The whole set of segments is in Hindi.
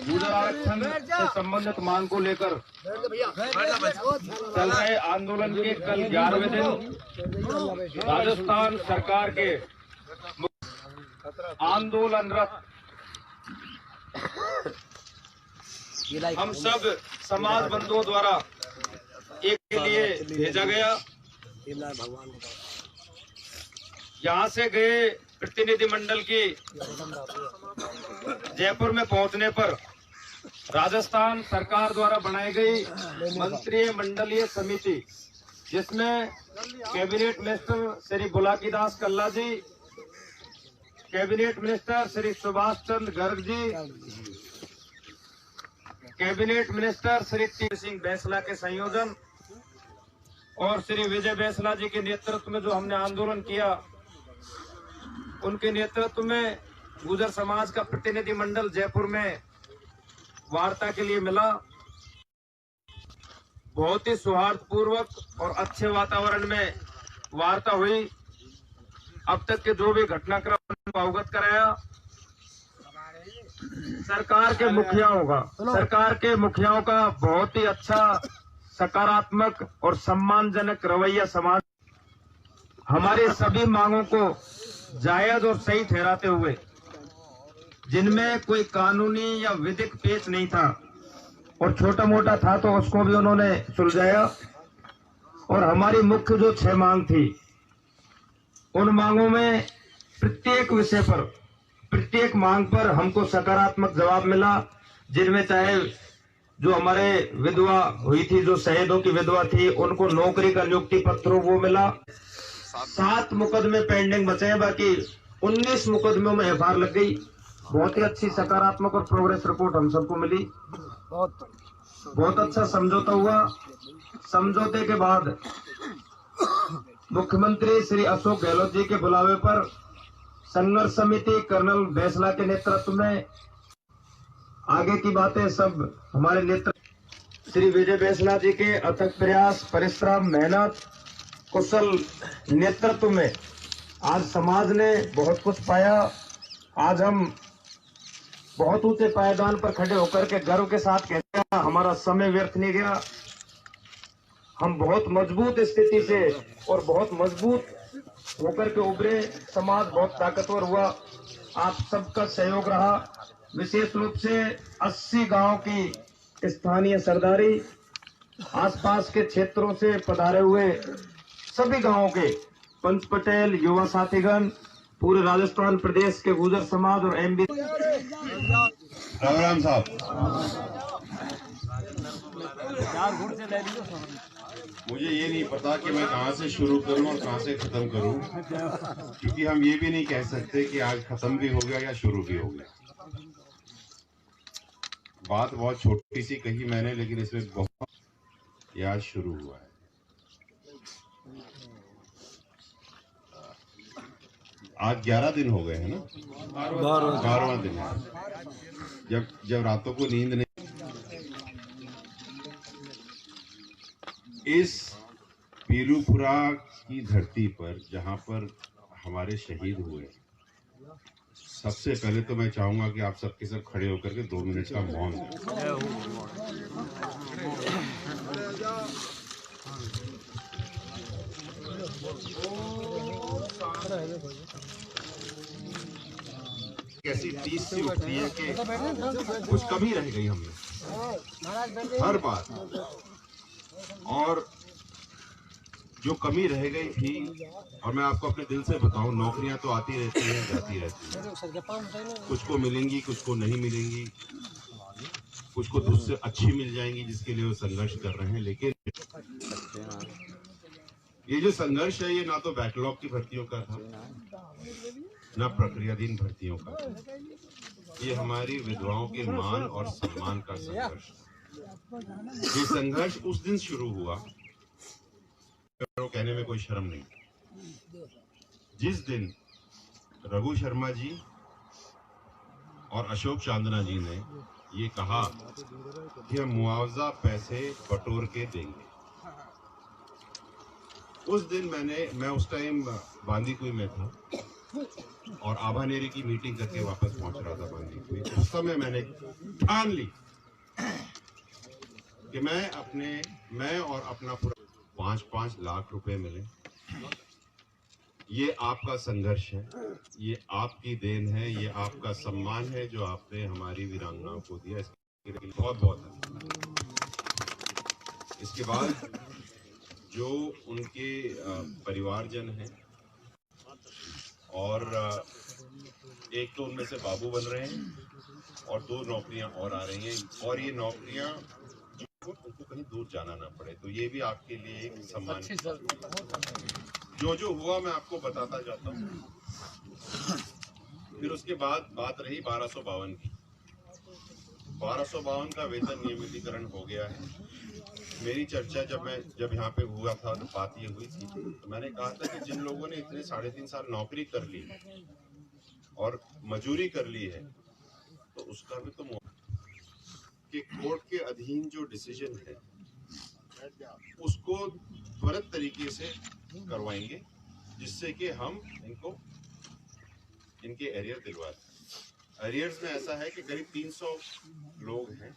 गुर्जर आरक्षण से संबंधित मांग को लेकर चल रहे आंदोलन के कल 11वें दिन राजस्थान सरकार के आंदोलनरत हम सब समाज बंधुओं द्वारा एक के लिए भेजा गया। यहाँ से गए प्रतिनिधिमंडल की जयपुर में पहुंचने पर राजस्थान सरकार द्वारा बनाई गई मंत्रिमंडलीय समिति, जिसमें cabinet minister Shri Bulaki Das Kalla ji, cabinet minister Shri Subhash Chandra Garg ji, cabinet minister Shri T Singh Bainsla के संयोजन और श्री विजय बैंसला जी के नेतृत्व में जो हमने आंदोलन किया, उनके नेतृत्व में गुर्जर समाज का प्रतिनिधिमंडल जयपुर में वार्ता के लिए मिला। बहुत ही सौहार्दपूर्वक और अच्छे वातावरण में वार्ता हुई। अब तक के जो भी घटनाक्रम को अवगत कराया। सरकार के मुखियाओं का बहुत ही अच्छा सकारात्मक और सम्मानजनक रवैया समाज हमारे सभी मांगों को जायज और सही ठहराते हुए, जिनमें कोई कानूनी या विधिक पेच नहीं था और छोटा मोटा था तो उसको भी उन्होंने सुलझाया। और हमारी मुख्य जो 6 मांग थी, उन मांगों में प्रत्येक विषय पर, प्रत्येक मांग पर हमको सकारात्मक जवाब मिला। जिनमें चाहे जो हमारे विधवा हुई थी, जो शहीदों की विधवा थी, उनको नौकरी का नियुक्ति पत्र वो मिला। 7 मुकदमे पेंडिंग बचे हैं, बाकी 19 मुकदमों में एफआईआर लग गई। बहुत ही अच्छी सकारात्मक और प्रोग्रेस रिपोर्ट हम सबको मिली। बहुत अच्छा समझौता हुआ। समझौते के बाद मुख्यमंत्री श्री अशोक गहलोत जी के बुलावे पर संघर्ष समिति कर्नल बैंसला के नेतृत्व में आगे की बातें सब हमारे नेतृत्व श्री विजय बैंसला जी के अथक प्रयास, परिश्रम, मेहनत, कुशल नेतृत्व में आज समाज ने बहुत कुछ पाया। आज हम बहुत ऊंचे पायदान पर खड़े होकर के गर्व के साथ कहते हैं, हमारा समय व्यर्थ नहीं गया। हम बहुत मजबूत स्थिति से और बहुत मजबूत होकर के उभरे। समाज बहुत ताकतवर हुआ। आप सबका सहयोग रहा। विशेष रूप से 80 गांव की स्थानीय सरदारी, आसपास के क्षेत्रों से पधारे हुए सभी गांवों के पंच पटेल, युवा साथीगण, पूरे राजस्थान प्रदेश के गुर्जर समाज और एमबी राम साहब, मुझे ये नहीं पता कि मैं कहां से शुरू करूं और कहां से खत्म करूं, क्योंकि हम ये भी नहीं कह सकते कि आज खत्म भी हो गया या शुरू भी हो गया। बात बहुत छोटी सी कही मैंने, लेकिन इसमें बहुत आज शुरू हुआ है। आज 11 दिन हो गए हैं ना, 12वां दिन है जब रातों को नींद नहीं। इस पीरूपुरा की धरती पर जहां पर हमारे शहीद हुए, सबसे पहले तो मैं चाहूंगा कि आप सबके सब खड़े होकर के 2 मिनट का मौन दें। कैसी टीस सी उठती है कि कुछ कमी रह गई हमने हर बार, और जो कमी रह गई थी, और मैं आपको अपने दिल से बताऊं, नौकरियां तो आती रहती हैं, जाती रहती हैं। कुछ को मिलेंगी, कुछ को नहीं मिलेंगी, कुछ को दूसरे अच्छी मिल जाएंगी जिसके लिए वो संघर्ष कर रहे हैं। लेकिन ये जो संघर्ष है, ये ना तो बैकलॉग की भर्तियों का था, ना प्रक्रियाधीन भर्तियों का। ये हमारी विधवाओं के मान और सम्मान का संघर्ष। ये संघर्ष उस दिन शुरू हुआ, कहने में कोई शर्म नहीं, जिस दिन रघु शर्मा जी और अशोक चांदना जी ने ये कहा कि हम मुआवजा पैसे बटोर के देंगे। उस दिन मैं उस टाइम बांदीकुई में था, और आभानेरी की मीटिंग करके वापस पहुंच रहा था बांदीकुई। उस समय मैंने ठान ली कि मैं और अपना पूरा 5-5 लाख रुपए मिले। ये आपका संघर्ष है, ये आपकी देन है, ये आपका सम्मान है जो आपने हमारी वीरांगनाओं को दिया। इसके लिए बहुत बहुत धन्यवाद। इसके बाद जो उनके परिवारजन हैं और एक तो उनमें से बाबू बन रहे हैं और 2 नौकरियां और आ रही हैं, और ये नौकरियां उनको कहीं दूर जाना ना पड़े, तो ये भी आपके लिए एक सम्मान। जो हुआ मैं आपको बताता जाता हूँ। फिर उसके बाद बात रही 1252 की। 1252 का वेतन नियमितीकरण हो गया है। मेरी चर्चा जब यहाँ पे हुआ था तो बात ये हुई थी, तो मैंने कहा था कि जिन लोगों ने इतने 3.5 साल नौकरी कर ली और मजूरी कर ली है, तो उसका भी तो कि कोर्ट के अधीन जो डिसीजन है उसको त्वरित तरीके से करवाएंगे, जिससे कि हम इनके एरियर दिलवा दें। एरियर्स में ऐसा है कि करीब 300 लोग हैं।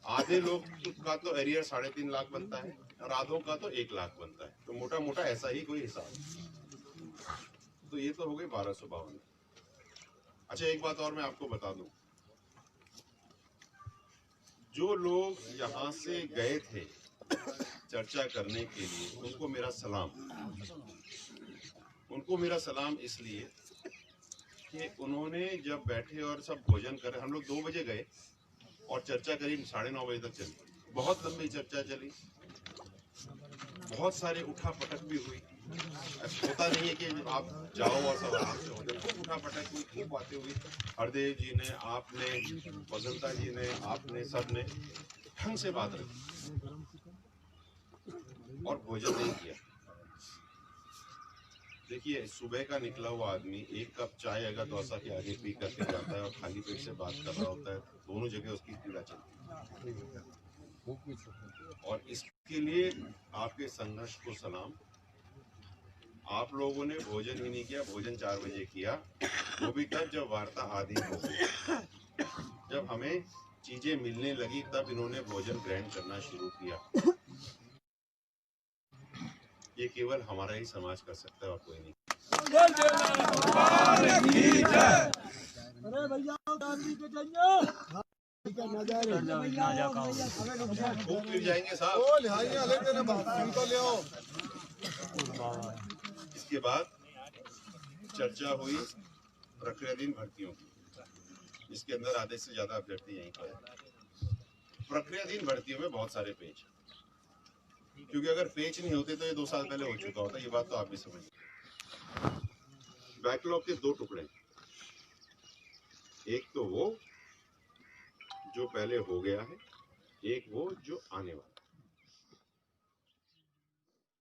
आधे लोग का तो एरियर 3.5 लाख बनता है और आधों का तो 1 लाख बनता है, तो मोटा मोटा ऐसा ही कोई हिसाब। तो ये तो हो गई 1252। अच्छा, एक बात और मैं आपको बता दूं, जो लोग यहाँ से गए थे चर्चा करने के लिए, उनको मेरा सलाम इसलिए कि उन्होंने जब बैठे और सब भोजन करे, हम लोग 2 बजे गए और चर्चा करीब 9:30 बजे तक चली। बहुत लंबी चर्चा चली, बहुत सारे उठा पटक भी हुई। ऐसा होता नहीं है कि आप जाओ और सब आराम से हो जाए, खूब उठा पटक हुई, खूब बातें हुई। हरदेव जी ने, आपने, वसंता जी ने, आपने, सबने ढंग से बात रखी और भोजन नहीं किया। देखिए, सुबह का निकला हुआ आदमी 1 कप चाय अगर डोसा के आगे पी करके जाता है और खाली पेट से बात कर रहा होता है, दोनों जगह उसकी पीड़ा चलती है। और इसके लिए आपके संघर्ष को सलाम। आप लोगों ने भोजन ही नहीं किया, भोजन 4 बजे किया, वो भी तब जब वार्ता आदि हो गई। जब हमें चीजें मिलने लगी तब इन्होंने भोजन ग्रहण करना शुरू किया। ये केवल हमारा ही समाज कर सकता है और कोई नहीं। खूब फिर जाएंगे साहब। इसके बाद चर्चा हुई प्रक्रियाधीन भर्तियों की, जिसके अंदर आधे से ज्यादा अभ्यर्थी यहीं पर। प्रक्रियाधीन भर्तियों में बहुत सारे पेच, क्योंकि अगर पेच नहीं होते तो ये 2 साल पहले हो चुका होता। ये बात तो आप भी समझिए। बैकलॉग के 2 टुकड़े, एक तो वो जो पहले हो गया है, एक वो जो आने वाला है।